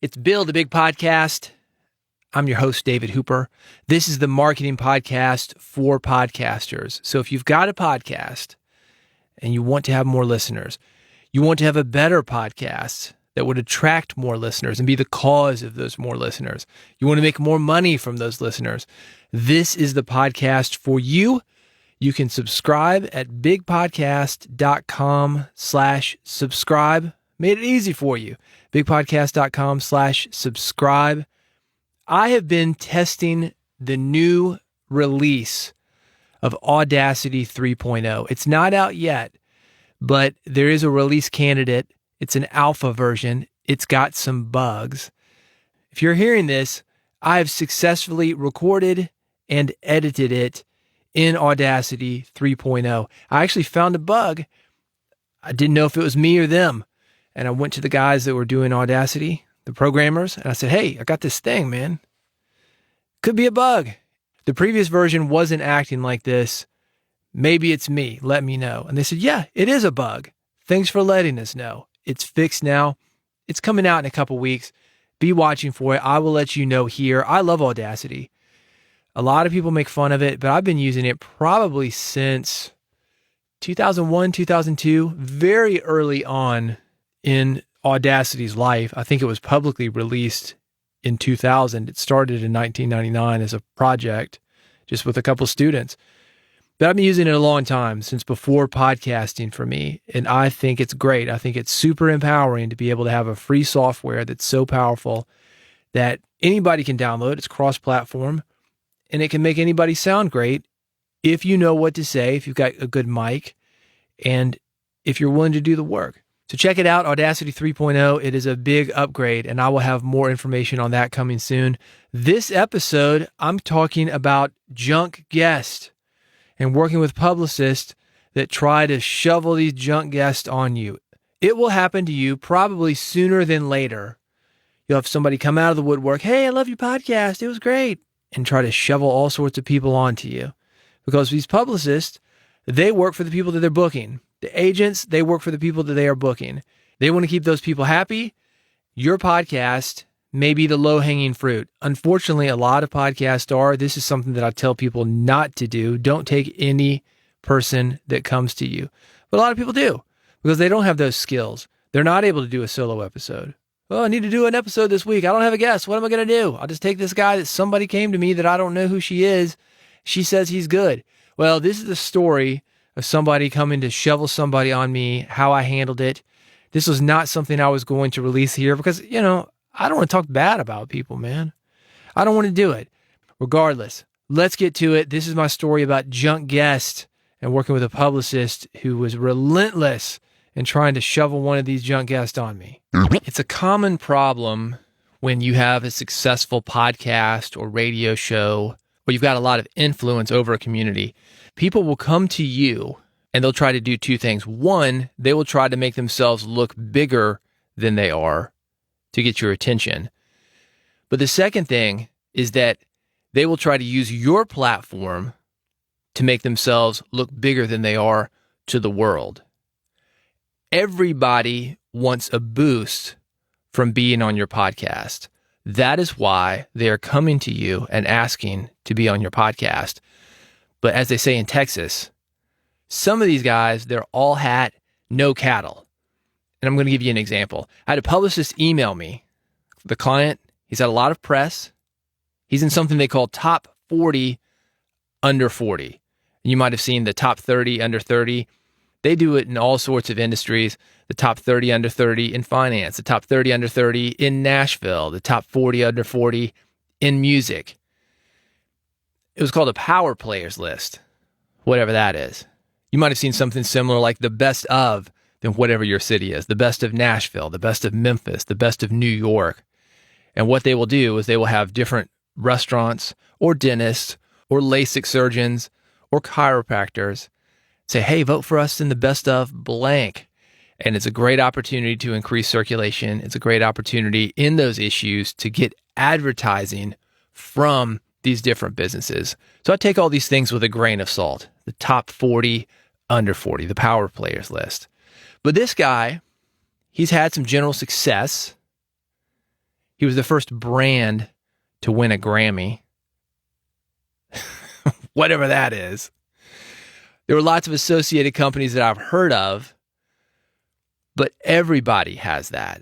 It's Build a Big Podcast. I'm your host, David Hooper. This is the marketing podcast for podcasters. So if you've got a podcast and you want to have more listeners, you want to have a better podcast that would attract more listeners and be the cause of those more listeners, you want to make more money from those listeners, this is the podcast for you. You can subscribe at bigpodcast.com/subscribe. Made it easy for you. bigpodcast.com/subscribe. I have been testing the new release of Audacity 3.0. It's not out yet, but there is a release candidate. It's an alpha version. It's got some bugs. If you're hearing this, I have successfully recorded and edited it in Audacity 3.0. I actually found a bug. I didn't know if it was me or them. And I went to the guys that were doing Audacity, the programmers, and I said, hey, I got this thing, man. Could be a bug. The previous version wasn't acting like this. Maybe it's me. Let me know. And they said, yeah, it is a bug. Thanks for letting us know. It's fixed now. It's coming out in a couple weeks. Be watching for it. I will let you know here. I love Audacity. A lot of people make fun of it, but I've been using it probably since 2001, 2002, very early on in Audacity's life. I think it was publicly released in 2000. It started in 1999 as a project, just with a couple students. But I've been using it a long time, since before podcasting for me, and I think it's great. I think it's super empowering to be able to have a free software that's so powerful that anybody can download. It's cross-platform, and it can make anybody sound great if you know what to say, if you've got a good mic, and if you're willing to do the work. So check it out, Audacity 3.0. It is a big upgrade, and I will have more information on that coming soon. This episode, I'm talking about junk guests and working with publicists that try to shovel these junk guests on you. It will happen to you probably sooner than later. You'll have somebody come out of the woodwork, hey, I love your podcast, it was great, and try to shovel all sorts of people onto you. Because these publicists, they work for the people that they're booking. The agents, they work for the people that they are booking. They want to keep those people happy. Your podcast may be the low-hanging fruit. Unfortunately, a lot of podcasts are. This is something that I tell people not to do. Don't take any person that comes to you. But a lot of people do, because they don't have those skills. They're not able to do a solo episode. Oh, I need to do an episode this week. I don't have a guest. What am I going to do? I'll just take this guy that somebody came to me that I don't know who she is. She says he's good. Well, this is the story of somebody coming to shovel somebody on me, how I handled it. This was not something I was going to release here because, I don't want to talk bad about people, man. I don't want to do it. Regardless, let's get to it. This is my story about junk guest and working with a publicist who was relentless in trying to shovel one of these junk guests on me. It's a common problem when you have a successful podcast or radio show where you've got a lot of influence over a community. People will come to you and they'll try to do two things. One, they will try to make themselves look bigger than they are to get your attention. But the second thing is that they will try to use your platform to make themselves look bigger than they are to the world. Everybody wants a boost from being on your podcast. That is why they are coming to you and asking to be on your podcast. But as they say in Texas, some of these guys, they're all hat, no cattle. And I'm going to give you an example. I had a publicist email me. The client, he's had a lot of press. He's in something they call top 40 under 40. You might have seen the top 30 under 30. They do it in all sorts of industries. The top 30 under 30 in finance, the top 30 under 30 in Nashville, the top 40 under 40 in music. It was called a power players list, whatever that is. You might have seen something similar like the best of, then whatever your city is, the best of Nashville, the best of Memphis, the best of New York. And what they will do is they will have different restaurants or dentists or LASIK surgeons or chiropractors say, hey, vote for us in the best of blank. And it's a great opportunity to increase circulation. It's a great opportunity in those issues to get advertising from these different businesses. So I take all these things with a grain of salt. The top 40, under 40, the power players list. But this guy, he's had some general success. He was the first brand to win a Grammy. Whatever that is. There were lots of associated companies that I've heard of, but everybody has that.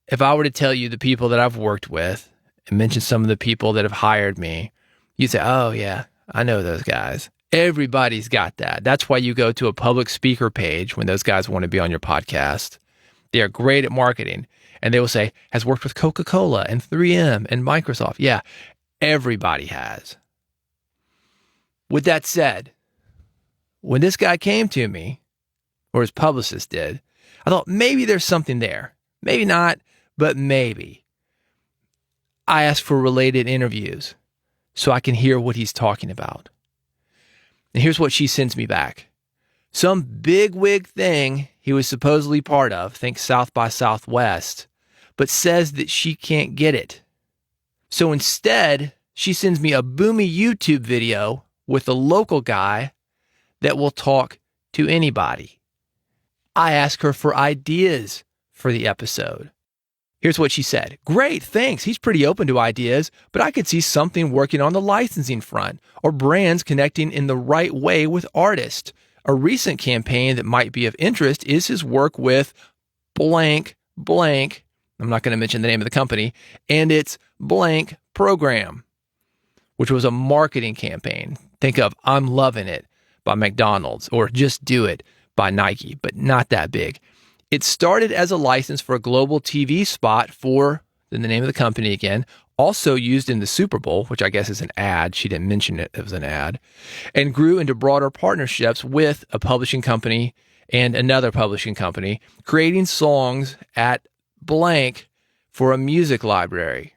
If I were to tell you the people that I've worked with and mention some of the people that have hired me, you'd say, oh yeah, I know those guys. Everybody's got that. That's why you go to a public speaker page when those guys want to be on your podcast. They are great at marketing. And they will say, has worked with Coca-Cola and 3M and Microsoft. Yeah, everybody has. With that said, when this guy came to me, or his publicist did, I thought maybe there's something there. Maybe not, but maybe. I asked for related interviews so I can hear what he's talking about. And here's what she sends me back. Some bigwig thing he was supposedly part of, think South by Southwest, but says that she can't get it. So instead, she sends me a boomy YouTube video with a local guy that will talk to anybody. I ask her for ideas for the episode. Here's what she said. Great, thanks. He's pretty open to ideas, but I could see something working on the licensing front or brands connecting in the right way with artists. A recent campaign that might be of interest is his work with blank. I'm not going to mention the name of the company, and its blank program, which was a marketing campaign. Think of I'm Loving It by McDonald's or Just Do It by Nike, but not that big. It started as a license for a global TV spot for, then the name of the company again, also used in the Super Bowl, which I guess is an ad. She didn't mention it as an ad, and grew into broader partnerships with a publishing company and another publishing company, creating songs at blank for a music library.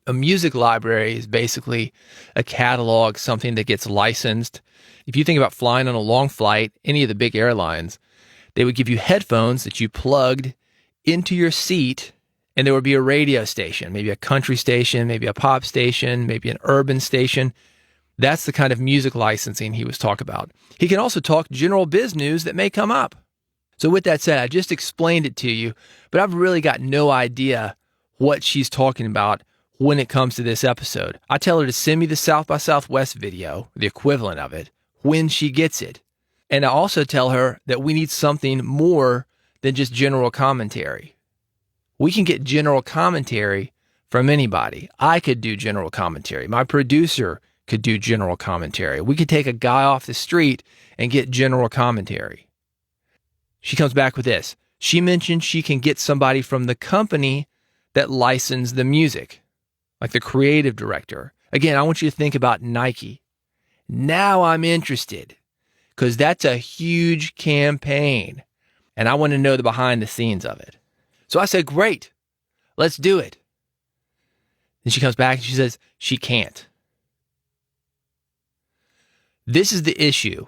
A music library is basically a catalog, something that gets licensed. If you think about flying on a long flight, any of the big airlines, they would give you headphones that you plugged into your seat, and there would be a radio station, maybe a country station, maybe a pop station, maybe an urban station. That's the kind of music licensing he was talking about. He can also talk general biz news that may come up. So with that said, I just explained it to you, but I've really got no idea what she's talking about when it comes to this episode. I tell her to send me the South by Southwest video, the equivalent of it, when she gets it. And I also tell her that we need something more than just general commentary. We can get general commentary from anybody. I could do general commentary. My producer could do general commentary. We could take a guy off the street and get general commentary. She comes back with this. She mentioned she can get somebody from the company that licensed the music, like the creative director. Again, I want you to think about Nike. Now I'm interested because that's a huge campaign and I want to know the behind the scenes of it. So I said, great, let's do it. Then she comes back and she says she can't. This is the issue.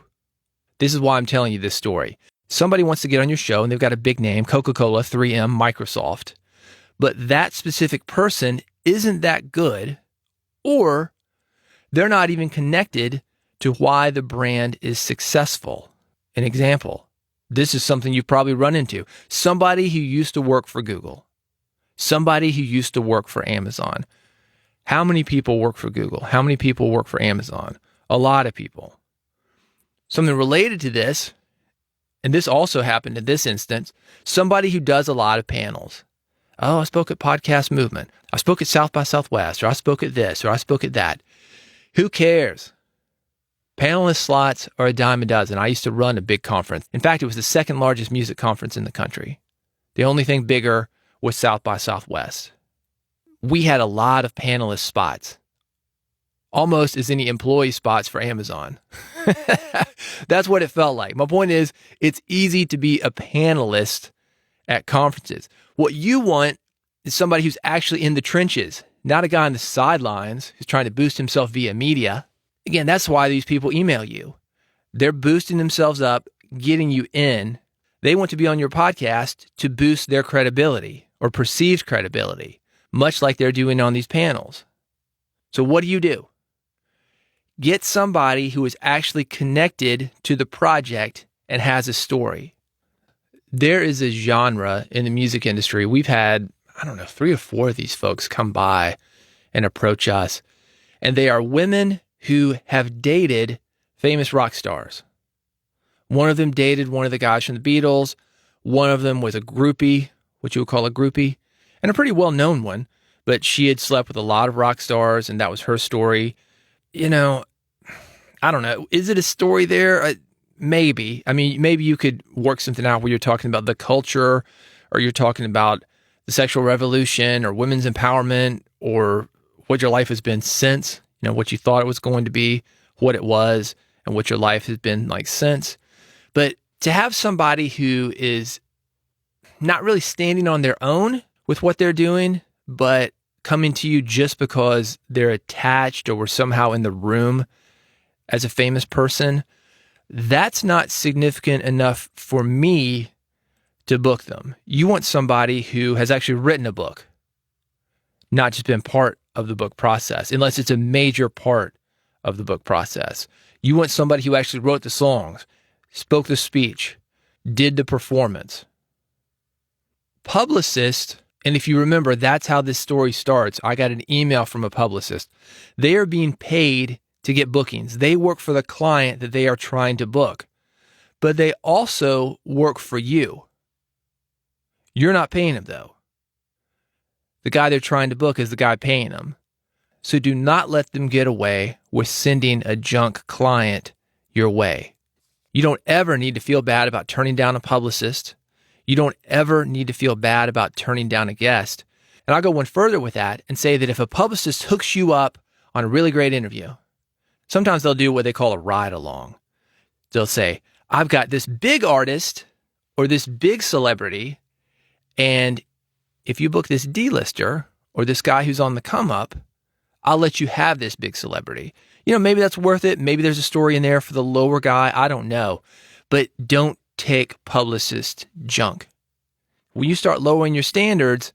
This is why I'm telling you this story. Somebody wants to get on your show and they've got a big name, Coca-Cola, 3M, Microsoft, but that specific person isn't that good, or they're not even connected to why the brand is successful. An example, this is something you've probably run into. Somebody who used to work for Google, somebody who used to work for Amazon. How many people work for Google? How many people work for Amazon? A lot of people. Something related to this, and this also happened in this instance, somebody who does a lot of panels. Oh, I spoke at Podcast Movement. I spoke at South by Southwest, or I spoke at this, or I spoke at that. Who cares? Panelist slots are a dime a dozen. I used to run a big conference. In fact, it was the second largest music conference in the country. The only thing bigger was South by Southwest. We had a lot of panelist spots, almost as any employee spots for Amazon. That's what it felt like. My point is, it's easy to be a panelist at conferences. What you want is somebody who's actually in the trenches, not a guy on the sidelines who's trying to boost himself via media. Again, that's why these people email you. They're boosting themselves up, getting you in. They want to be on your podcast to boost their credibility or perceived credibility, much like they're doing on these panels. So what do? Get somebody who is actually connected to the project and has a story. There is a genre in the music industry. We've had, I don't know, 3 or 4 of these folks come by and approach us. And they are women who have dated famous rock stars. One of them dated one of the guys from the Beatles. One of them was a groupie, what you would call a groupie, and a pretty well-known one. But she had slept with a lot of rock stars, and that was her story. You know, I don't know. Is it a story there? Maybe. I mean, maybe you could work something out where you're talking about the culture, or you're talking about the sexual revolution, or women's empowerment, or what your life has been since, you know, what you thought it was going to be, what it was, and what your life has been like since. But to have somebody who is not really standing on their own with what they're doing, but coming to you just because they're attached or were somehow in the room as a famous person, that's not significant enough for me to book them. You want somebody who has actually written a book, not just been part of the book process, unless it's a major part of the book process. You want somebody who actually wrote the songs, spoke the speech, did the performance. Publicist, and if you remember, that's how this story starts. I got an email from a publicist. They are being paid to get bookings. They work for the client that they are trying to book, but they also work for you. You're not paying them, though. The guy they're trying to book is the guy paying them. So do not let them get away with sending a junk client your way. You don't ever need to feel bad about turning down a publicist. You don't ever need to feel bad about turning down a guest. And I'll go one further with that and say that if a publicist hooks you up on a really great interview, sometimes they'll do what they call a ride along. They'll say, I've got this big artist or this big celebrity, and if you book this D-lister or this guy who's on the come up, I'll let you have this big celebrity. You know, maybe that's worth it. Maybe there's a story in there for the lower guy. I don't know. But don't take publicist junk. When you start lowering your standards,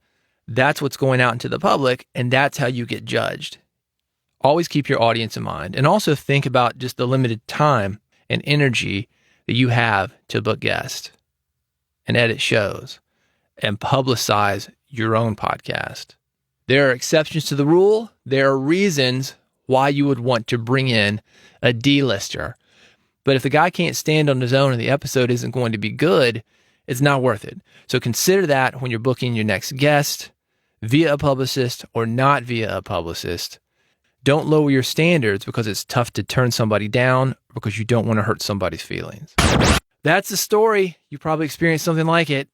that's what's going out into the public, and that's how you get judged. Always keep your audience in mind, and also think about just the limited time and energy that you have to book guests and edit shows and publicize your own podcast. There are exceptions to the rule. There are reasons why you would want to bring in a D-lister. But if the guy can't stand on his own and the episode isn't going to be good, it's not worth it. So consider that when you're booking your next guest, via a publicist or not via a publicist. Don't lower your standards because it's tough to turn somebody down because you don't want to hurt somebody's feelings. That's the story. You probably experienced something like it.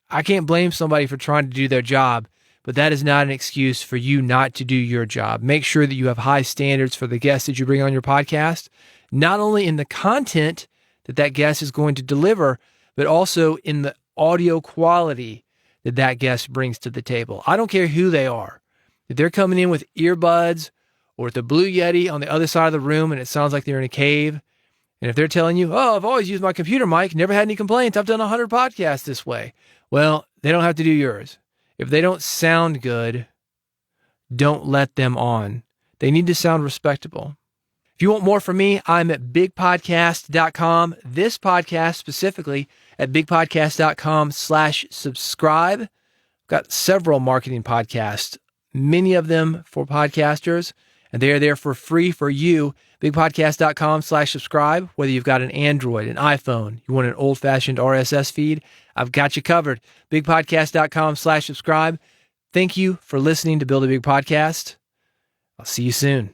I can't blame somebody for trying to do their job, but that is not an excuse for you not to do your job. Make sure that you have high standards for the guests that you bring on your podcast, not only in the content that that guest is going to deliver, but also in the audio quality that that guest brings to the table. I don't care who they are. If they're coming in with earbuds or with the Blue Yeti on the other side of the room and it sounds like they're in a cave, and if they're telling you, oh, I've always used my computer mic, never had any complaints, I've done 100 podcasts this way. Well, they don't have to do yours. If they don't sound good, don't let them on. They need to sound respectable. If you want more from me, I'm at bigpodcast.com. This podcast specifically at bigpodcast.com/subscribe. I've got several marketing podcasts, many of them for podcasters, and they are there for free for you. bigpodcast.com/subscribe. Whether you've got an Android, an iPhone, you want an old-fashioned RSS feed, I've got you covered. bigpodcast.com/subscribe. Thank you for listening to Build a Big Podcast. I'll see you soon.